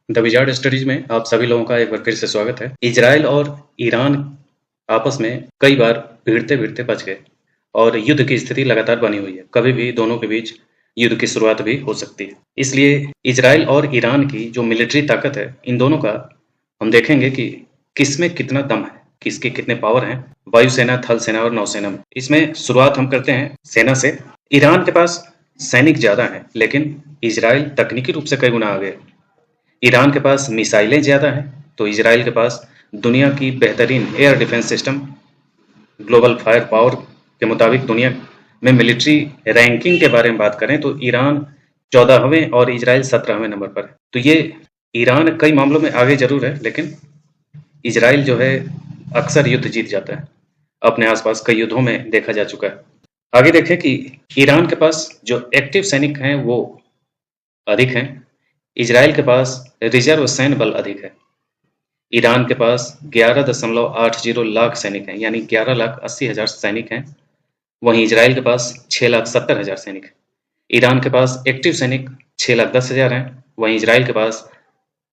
The wizard studies में आप सभी लोगों का एक बार फिर से स्वागत है। इजराइल और ईरान आपस में कई बार भिड़ते भिड़ते बच गए और युद्ध की स्थिति लगातार बनी हुई है। कभी भी दोनों के बीच युद्ध की शुरुआत भी हो सकती है। इसलिए इजराइल और ईरान की जो मिलिट्री ताकत है, इन दोनों का हम देखेंगे कि किसमें कितना दम है, किसके कितने पावर हैं वायुसेना, थल सेना और नौसेना में। इसमें शुरुआत हम करते हैं सेना से। ईरान के पास सैनिक ज्यादा है, लेकिन इजराइल तकनीकी रूप से कई गुना आगे है। ईरान के पास मिसाइलें ज़्यादा हैं, तो इजराइल के पास दुनिया की बेहतरीन air defence system, global fire power के मुताबिक दुनिया में मिलिट्री रैंकिंग के बारे में बात करें तो ईरान 14वें और इजराइल 17वें नंबर पर है। तो ये ईरान कई मामलों में आगे जरूर है, लेकिन इजराइल जो है अक्सर युद्ध जीत जाता है। अपने आसपास कई युद्धों में देखा जा चुका है। आगे देखें कि ईरान के पास जो एक्टिव सैनिक हैं वो अधिक हैं, इजराइल के पास रिजर्व सैन्य बल अधिक है। ईरान के पास 11.80 लाख सैनिक हैं, यानी 11,80,000 सैनिक हैं। वहीं इजराइल के पास 6,70,000 सैनिक हैं। ईरान के पास एक्टिव सैनिक 6,10,000 हैं, वहीं इजराइल के पास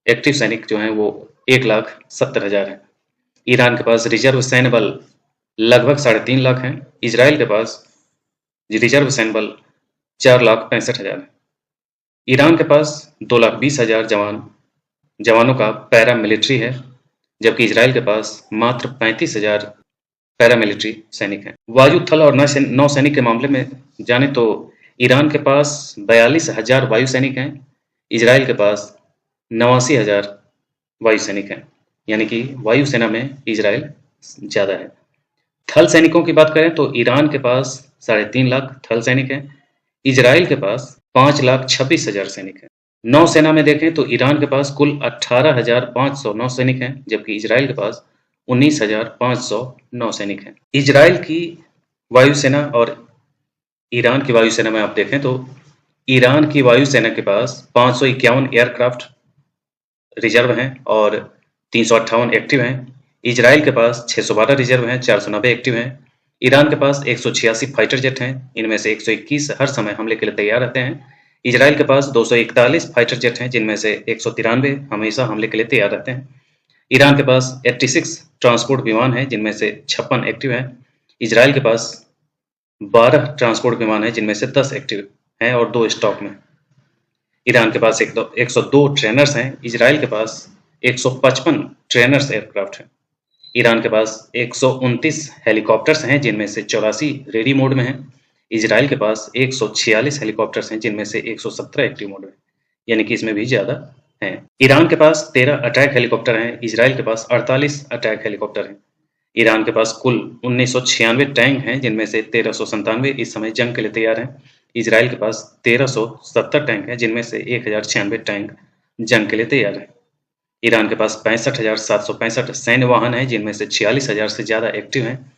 एक्टिव सैनिक जो हैं वो 1,70,000 हैं। ईरान के पास रिजर्व सैन्य बल लगभग 3.5 लाख हैं। इजराइल के पास रिजर्व सैन्य बल 4,65,000 है। ईरान के पास 2,20,000 जवानों का पैरा मिलिट्री है, जबकि इजराइल के पास मात्र 35,000 पैरा मिलिट्री सैनिक हैं। वायु, थल और नौसैनिक के मामले में जाने तो ईरान के पास 42,000 वायु सैनिक हैं, इजराइल के पास 89,000 वायु सैनिक हैं, यानी कि वायुसेना में इजराइल ज्यादा है। थल सैनिकों की बात करें तो ईरान के पास 3.5 लाख थल सैनिक हैं, इजराइल के पास 5,26,000 सैनिक हैं। नौसेना में देखें तो ईरान के पास कुल 18,500 नौसैनिक हैं, जबकि इजराइल के पास 19,500 नौसैनिक हैं। इजराइल की वायुसेना और ईरान की वायुसेना में आप देखें तो ईरान की वायुसेना के पास 551 एयरक्राफ्ट रिजर्व हैं और 358 एक्टिव हैं। इजराइल के पास 612 रिजर्व हैं, 490 एक्टिव हैं। ईरान के पास 186 फाइटर जेट हैं, इनमें से 121 हर समय हमले के लिए तैयार रहते हैं। इजराइल के पास 241 फाइटर जेट हैं, जिनमें से 193 हमेशा हमले के लिए तैयार रहते हैं। ईरान के पास 86 ट्रांसपोर्ट विमान हैं, जिनमें से 56 एक्टिव हैं। इजराइल के पास 12 ट्रांसपोर्ट विमान हैं, जिनमें से 10 एक्टिव हैं और 2 स्टॉक में। ईरान के पास 102 ट्रेनर्स हैं, इजराइल के पास 155 ट्रेनर्स एयरक्राफ्ट हैं। ईरान के पास 129 हेलीकॉप्टर्स हैं, जिनमें से 84 रेडी मोड में हैं। इजराइल के पास 146 हेलीकॉप्टर्स हैं, जिनमें से 117 एक्टिव मोड में, यानी कि इसमें भी ज्यादा हैं। ईरान के पास 13 अटैक हेलीकॉप्टर हैं, इजराइल के पास 48 अटैक हेलीकॉप्टर हैं। ईरान के पास कुल 1996 टैंक हैं, जिनमें से 1397 इस समय जंग के लिए तैयार हैं। इजराइल के पास 1370 टैंक हैं, जिनमें से 1096 टैंक जंग के लिए तैयार हैं। ईरान के पास 65,765 सैन्य वाहन हैं, जिनमें से 46,000 से ज्यादा एक्टिव हैं।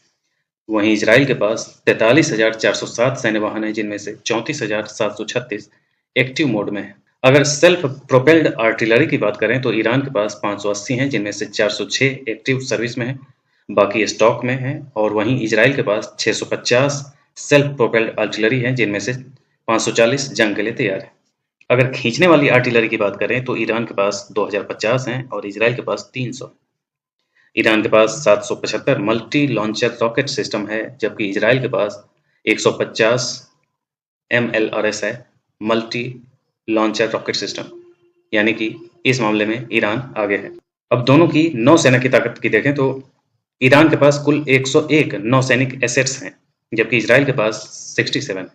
वहीं इजराइल के पास 43,407 सैन्य वाहन हैं, जिनमें से 34,736 एक्टिव मोड में है। अगर सेल्फ प्रोपेल्ड आर्टिलरी की बात करें तो ईरान के पास 580 हैं, जिनमें से 406 एक्टिव सर्विस में है, बाकी स्टॉक में है। और वहीं इजराइल के पास 650 सेल्फ प्रोपेल्ड आर्टिलरी हैं, जिनमें से 540 जंग के लिए तैयार है। अगर खींचने वाली आर्टिलरी की बात करें तो ईरान के पास 2050 हैं और इजराइल के पास 300। ईरान के पास 775 मल्टी लॉन्चर रॉकेट सिस्टम है, जबकि इजराइल के पास 150 MLRS है, मल्टी लॉन्चर रॉकेट सिस्टम, यानी कि इस मामले में ईरान आगे है। अब दोनों की नौसेना की ताकत की देखें तो ईरान के पास कुल 101 नौसैनिक एसेट्स हैं, जबकि इजराइल के पास 67।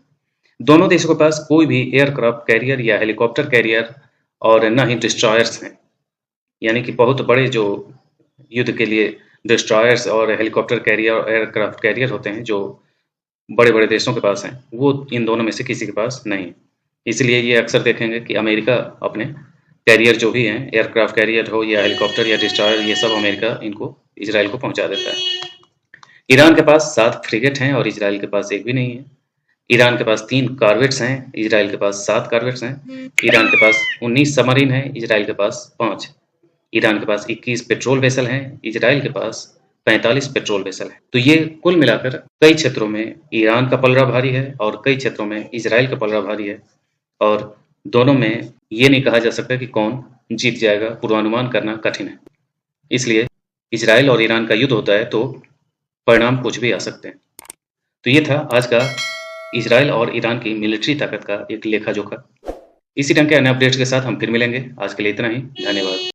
दोनों देशों के पास कोई भी एयरक्राफ्ट कैरियर या हेलीकॉप्टर कैरियर और न ही डिस्ट्रॉयर्स हैं, यानी कि बहुत बड़े जो युद्ध के लिए डिस्ट्रॉयर्स और हेलीकॉप्टर कैरियर और एयरक्राफ्ट कैरियर होते हैं, जो बड़े बड़े देशों के पास हैं, वो इन दोनों में से किसी के पास नहीं है। इसलिए ये अक्सर देखेंगे कि अमेरिका अपने कैरियर जो भी हैं, एयरक्राफ्ट कैरियर हो या हेलीकॉप्टर या डिस्ट्रॉयर, ये सब अमेरिका इनको इजराइल को पहुंचा देता है। ईरान के पास 7 फ्रिगेट हैं और इजराइल के पास एक भी नहीं है। ईरान के पास 3 कॉर्वेट्स हैं, इजराइल के पास 7 कॉर्वेट्स हैं। ईरान के पास 19 सबमरीन हैं, इजराइल के पास 5। ईरान के पास 21 पेट्रोल वेसल हैं, इजराइल के पास 45 पेट्रोल वेसल हैं। तो ये कुल मिलाकर कई क्षेत्रों में ईरान का पलड़ा भारी है और कई क्षेत्रों में इजराइल का पलड़ा भारी है, और दोनों में ये नहीं कहा जा सकता कि कौन जीत जाएगा पूर्वानुमान करना कठिन है। इसलिए इजराइल और ईरान का युद्ध होता है तो परिणाम कुछ भी आ सकते हैं। तो ये था आज का इजराइल और ईरान की मिलिट्री ताकत का एक लेखा जोखा। इसी ढंग के अन्य अपडेट्स के साथ हम फिर मिलेंगे। आज के लिए इतना ही। धन्यवाद।